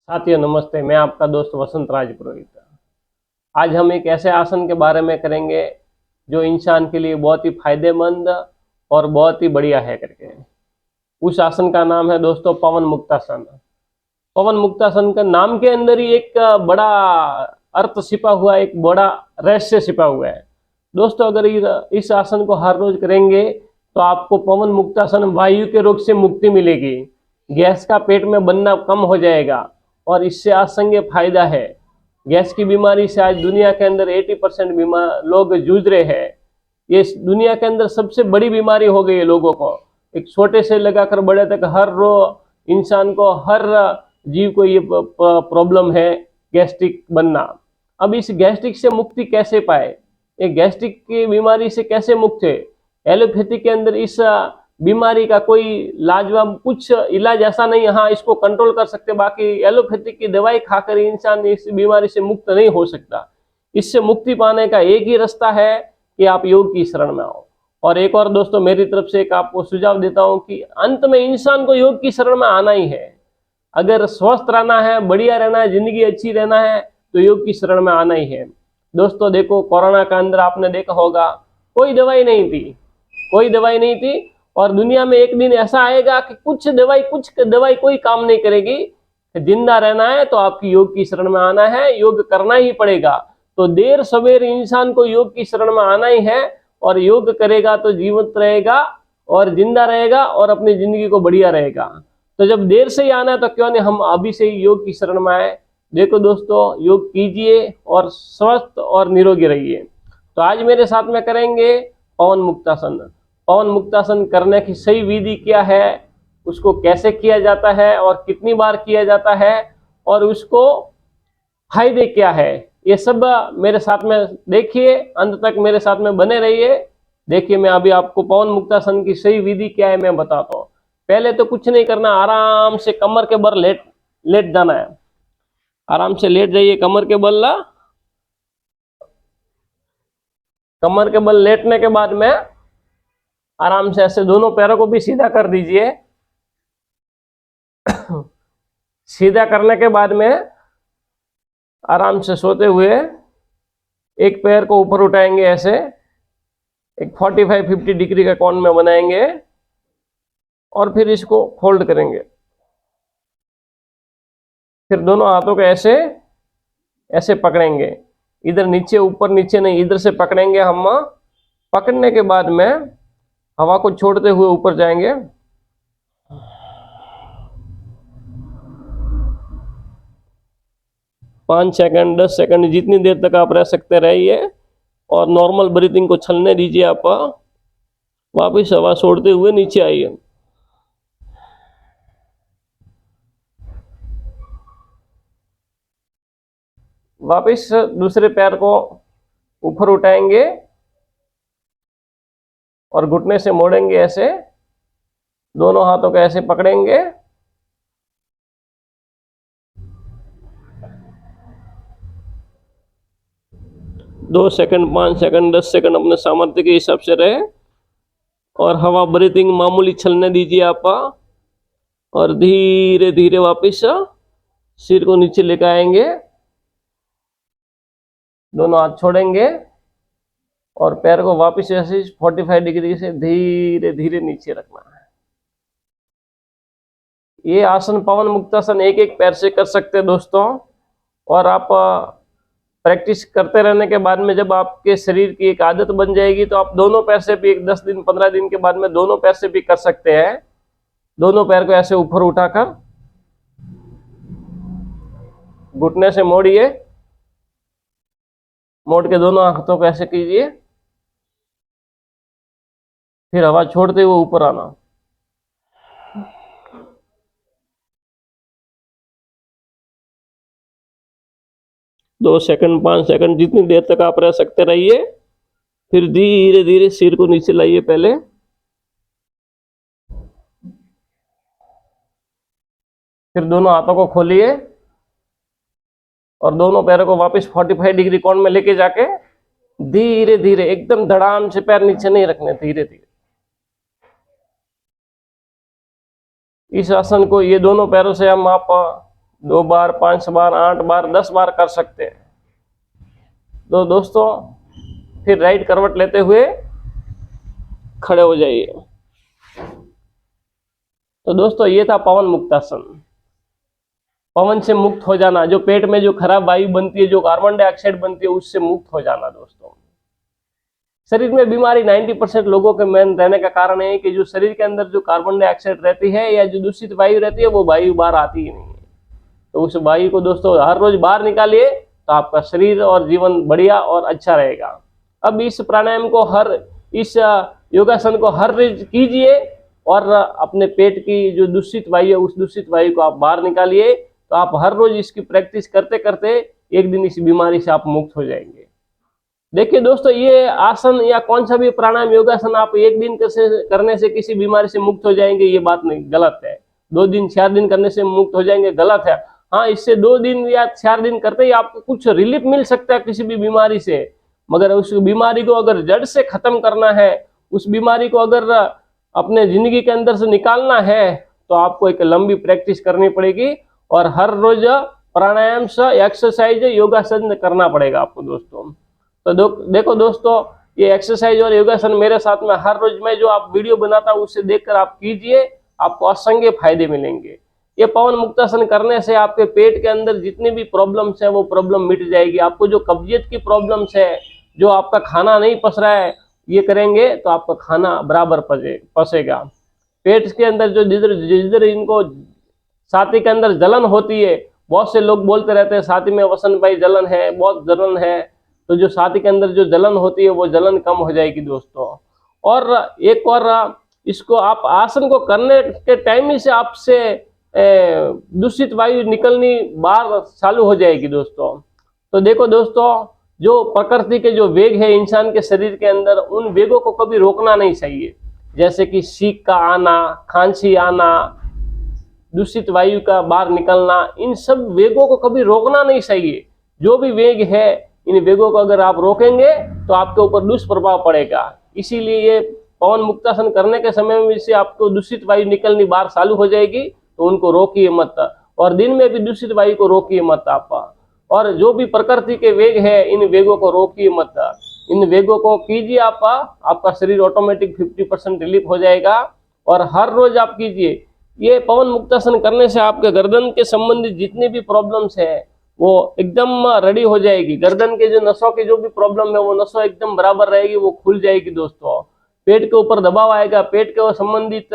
साथियों नमस्ते, मैं आपका दोस्त वसंत राज पुरोहित। आज हम एक ऐसे आसन के बारे में करेंगे जो इंसान के लिए बहुत ही फायदेमंद और बहुत ही बढ़िया है करके। उस आसन का नाम है दोस्तों पवन मुक्तासन। पवन मुक्तासन का नाम के अंदर ही एक बड़ा अर्थ छिपा हुआ है, एक बड़ा रहस्य छिपा हुआ है दोस्तों। अगर इस आसन को हर रोज करेंगे तो आपको पवन मुक्तासन वायु के रोग से मुक्ति मिलेगी, गैस का पेट में बनना कम हो जाएगा और इससे असंख्य फायदा है। गैस की बीमारी से आज दुनिया के अंदर 80% बीमार लोग जूझ रहे हैं। ये दुनिया के अंदर सबसे बड़ी बीमारी हो गई है लोगों को। एक छोटे से लगाकर बड़े तक हर इंसान को, हर जीव को ये प्रॉब्लम है, गैस्ट्रिक बनना। अब इस गैस्ट्रिक से मुक्ति कैसे पाए, ये गैस्ट्रिक की बीमारी से कैसे मुक्त है? एलोपैथी के अंदर इस बीमारी का कोई लाजवाब कुछ इलाज ऐसा नहीं, हाँ इसको कंट्रोल कर सकते, बाकी एलोपैथिक की दवाई खाकर इंसान इस बीमारी से मुक्त नहीं हो सकता। इससे मुक्ति पाने का एक ही रास्ता है कि आप योग की शरण में आओ। और एक और दोस्तों मेरी तरफ से एक आपको सुझाव देता हूं कि अंत में इंसान को योग की शरण में आना ही है। अगर स्वस्थ रहना है, बढ़िया रहना है, जिंदगी अच्छी रहना है तो योग की शरण में आना ही है दोस्तों। देखो कोरोना का अंदर आपने देखा होगा कोई दवाई नहीं थी, कोई दवाई नहीं थी। और दुनिया में एक दिन ऐसा आएगा कि कुछ दवाई कोई काम नहीं करेगी। जिंदा रहना है तो आपकी योग की शरण में आना है, योग करना ही पड़ेगा। तो देर सवेर इंसान को योग की शरण में आना ही है और योग करेगा तो जीवित रहेगा और जिंदा रहेगा और अपनी जिंदगी को बढ़िया रहेगा। तो जब देर से ही आना है तो क्यों नहीं हम अभी से ही योग की शरण में आए। देखो दोस्तों, योग कीजिए और स्वस्थ और निरोगी रहिए। तो आज मेरे साथ में करेंगे पवन मुक्तासन। पवन मुक्तासन करने की सही विधि क्या है, उसको कैसे किया जाता है और कितनी बार किया जाता है और उसको फायदे क्या है, ये सब मेरे साथ में देखिए, अंत तक मेरे साथ में बने रहिए। देखिए मैं अभी आपको पवन मुक्तासन की सही विधि क्या है मैं बताता हूँ। पहले तो कुछ नहीं करना, आराम से कमर के बल लेट जाना है। आराम से लेट जाइए कमर के बल ला। कमर के बल लेटने के बाद में आराम से ऐसे दोनों पैरों को भी सीधा कर दीजिए। सीधा करने के बाद में आराम से सोते हुए एक पैर को ऊपर उठाएंगे, ऐसे एक 45-50 डिग्री का कोण में बनाएंगे और फिर इसको फोल्ड करेंगे। फिर दोनों हाथों को ऐसे ऐसे पकड़ेंगे, इधर नीचे ऊपर नीचे नहीं, इधर से पकड़ेंगे हम। पकड़ने के बाद में हवा को छोड़ते हुए ऊपर जाएंगे। पाँच सेकंड 10 सेकंड जितनी देर तक आप रह सकते रहिए और नॉर्मल ब्रीथिंग को चलने दीजिए। आप वापस हवा छोड़ते हुए नीचे आइए। वापस दूसरे पैर को ऊपर उठाएंगे और घुटने से मोड़ेंगे, ऐसे दोनों हाथों को ऐसे पकड़ेंगे। दो सेकंड 5 सेकंड 10 सेकंड अपने सामर्थ्य के हिसाब से रहे और हवा ब्रीथिंग मामूली चलने दीजिए आप। और धीरे धीरे वापस सिर को नीचे लेकर आएंगे, दोनों हाथ छोड़ेंगे और पैर को वापस ऐसे 45 डिग्री से धीरे धीरे नीचे रखना है। ये आसन पवन मुक्तासन एक एक पैर से कर सकते हैं दोस्तों। और आप प्रैक्टिस करते रहने के बाद में जब आपके शरीर की एक आदत बन जाएगी तो आप दोनों पैर से भी 10 दिन 15 दिन के बाद में दोनों पैर से भी कर सकते हैं। दोनों पैर को ऐसे ऊपर उठाकर घुटने से मोड़िए, मोड़ के दोनों हाथों को ऐसे कीजिए, फिर हवा छोड़ते हुए ऊपर आना। दो सेकंड 5 सेकंड जितनी देर तक आप रह सकते रहिए। फिर धीरे धीरे सिर को नीचे लाइए पहले, फिर दोनों हाथों को खोलिए और दोनों पैरों को वापस 45 डिग्री कोण में लेके जाके धीरे धीरे, एकदम धड़ाम से पैर नीचे नहीं रखने, धीरे धीरे। इस आसन को ये दोनों पैरों से हम आप 2 बार, 5 बार, 8 बार, 10 बार कर सकते हैं। तो दोस्तों फिर राइट करवट लेते हुए खड़े हो जाइए। तो दोस्तों ये था पवन मुक्तासन। पवन से मुक्त हो जाना, जो पेट में जो खराब वायु बनती है, जो कार्बन डाइऑक्साइड बनती है, उससे मुक्त हो जाना। दोस्तों शरीर में बीमारी 90% लोगों के मेन रहने का कारण है कि जो शरीर के अंदर जो कार्बन डाइऑक्साइड रहती है या जो दूषित वायु रहती है, वो वायु बाहर आती ही नहीं है। तो उस वायु को दोस्तों हर रोज बाहर निकालिए, तो आपका शरीर और जीवन बढ़िया और अच्छा रहेगा। अब इस प्राणायाम को इस योगासन को हर रोज कीजिए और अपने पेट की जो दूषित वायु है, उस दूषित वायु को आप बाहर निकालिए। तो आप हर रोज इसकी प्रैक्टिस करते करते एक दिन इस बीमारी से आप मुक्त हो जाएंगे। देखिए दोस्तों, ये आसन या कौन सा भी प्राणायाम योगासन आप एक दिन करने से किसी बीमारी से मुक्त हो जाएंगे, ये बात नहीं, गलत है। 2 दिन 4 दिन करने से मुक्त हो जाएंगे, गलत है। हाँ, इससे 2 दिन या 4 दिन करते ही आपको कुछ रिलीफ मिल सकता है किसी भी बीमारी से, मगर उस बीमारी को अगर जड़ से खत्म करना है, उस बीमारी को अगर अपने जिंदगी के अंदर से निकालना है, तो आपको एक लंबी प्रैक्टिस करनी पड़ेगी और हर रोज प्राणायाम से एक्सरसाइज योगासन करना पड़ेगा आपको दोस्तों। तो देखो दोस्तों, ये एक्सरसाइज और योगासन मेरे साथ में हर रोज मैं जो आप वीडियो बनाता हूँ उससे देखकर आप कीजिए, आपको असंख्य फायदे मिलेंगे। ये पवन मुक्तासन करने से आपके पेट के अंदर जितनी भी प्रॉब्लम्स है वो प्रॉब्लम मिट जाएगी। आपको जो कब्जियत की प्रॉब्लम्स है, जो आपका खाना नहीं पच रहा है, ये करेंगे तो आपका खाना बराबर पचेगा। पेट के अंदर जो जिधर इनको छाती के अंदर जलन होती है, बहुत से लोग बोलते रहते हैं छाती में वसन भाई जलन है, बहुत जलन है। तो जो छाती के अंदर जो जलन होती है वो जलन कम हो जाएगी दोस्तों। और एक और इसको आप आसन को करने के टाइम ही से आपसे दूषित वायु निकलनी बाहर चालू हो जाएगी दोस्तों। तो देखो दोस्तों, जो प्रकृति के जो वेग है इंसान के शरीर के अंदर, उन वेगों को कभी रोकना नहीं चाहिए। जैसे कि छींक का आना, खांसी आना, दूषित वायु का बाहर निकलना, इन सब वेगों को कभी रोकना नहीं चाहिए। जो भी वेग है, इन वेगों को अगर आप रोकेंगे तो आपके ऊपर दुष्प्रभाव पड़ेगा। इसीलिए ये पवन मुक्तासन करने के समय में से आपको दूषित वायु निकलनी बाहर चालू हो जाएगी, तो उनको रोकिए मत। और दिन में भी दूषित वायु को रोकिए मत आप। और जो भी प्रकृति के वेग है, इन वेगों को रोकिए मत, इन वेगों को कीजिए आप, आपका शरीर ऑटोमेटिक 50% रिलीफ हो जाएगा। और हर रोज आप कीजिए। ये पवन मुक्तासन करने से आपके गर्दन के संबंधित जितनी भी प्रॉब्लम्स है वो एकदम रेडी हो जाएगी। गर्दन के जो नसों की जो भी प्रॉब्लम है, वो नसों एकदम बराबर रहेगी, वो खुल जाएगी दोस्तों। पेट के ऊपर दबाव आएगा, पेट के संबंधित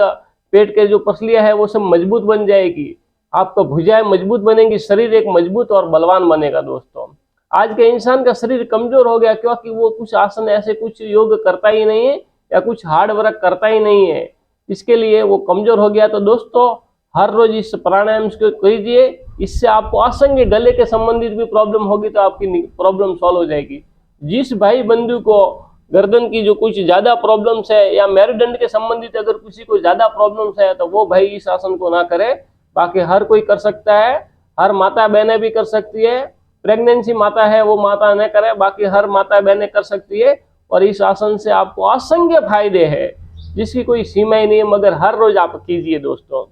पेट के जो पसलियां है वो सब मजबूत बन जाएगी, आपका भुजाएं मजबूत बनेंगी, शरीर एक मजबूत और बलवान बनेगा दोस्तों। आज के इंसान का शरीर कमजोर हो गया क्योंकि वो कुछ आसन ऐसे कुछ योग करता ही नहीं है या कुछ हार्ड वर्क करता ही नहीं है, इसके लिए वो कमजोर हो गया। तो दोस्तों हर रोज इस प्राणायाम को कीजिए, इससे आपको असंख्य गले के संबंधित भी प्रॉब्लम होगी तो आपकी प्रॉब्लम सॉल्व हो जाएगी। जिस भाई बंधु को गर्दन की जो कुछ ज्यादा प्रॉब्लम्स है या मेरुदंड के संबंधित अगर किसी को ज्यादा प्रॉब्लम्स है, तो वो भाई इस आसन को ना करे। बाकी हर कोई कर सकता है, हर माता बहनें भी कर सकती है। प्रेगनेंसी माता है वो माता न करे, बाकी हर माता बहनें कर सकती है। और इस आसन से आपको असंख्य फायदे हैं जिसकी कोई सीमा ही नहीं है, मगर हर रोज आप कीजिए दोस्तों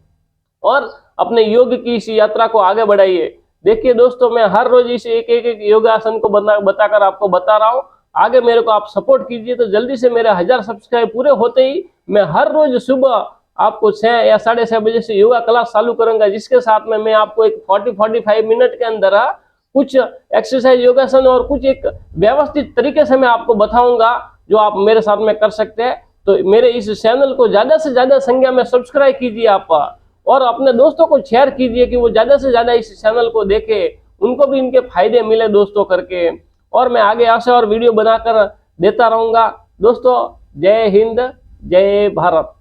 और अपने योग की इस यात्रा को आगे बढ़ाइए। देखिए दोस्तों, मैं हर रोज इस एक योगासन को बताकर आपको बता रहा हूँ। आगे मेरे को आप सपोर्ट कीजिए तो जल्दी से मेरे 1000 सब्सक्राइब पूरे होते ही मैं हर रोज सुबह आपको 6 या 6:30 बजे से योगा क्लास चालू करूंगा, जिसके साथ में मैं आपको एक 40-45 मिनट के अंदर कुछ एक्सरसाइज योगासन और कुछ एक व्यवस्थित तरीके से मैं आपको बताऊंगा जो आप मेरे साथ में कर सकते हैं। तो मेरे इस चैनल को ज्यादा से ज्यादा संख्या में सब्सक्राइब कीजिए आप, और अपने दोस्तों को शेयर कीजिए कि वो ज्यादा से ज्यादा इस चैनल को देखे, उनको भी इनके फायदे मिले दोस्तों करके। और मैं आगे ऐसे और वीडियो बनाकर देता रहूंगा दोस्तों। जय हिंद, जय भारत।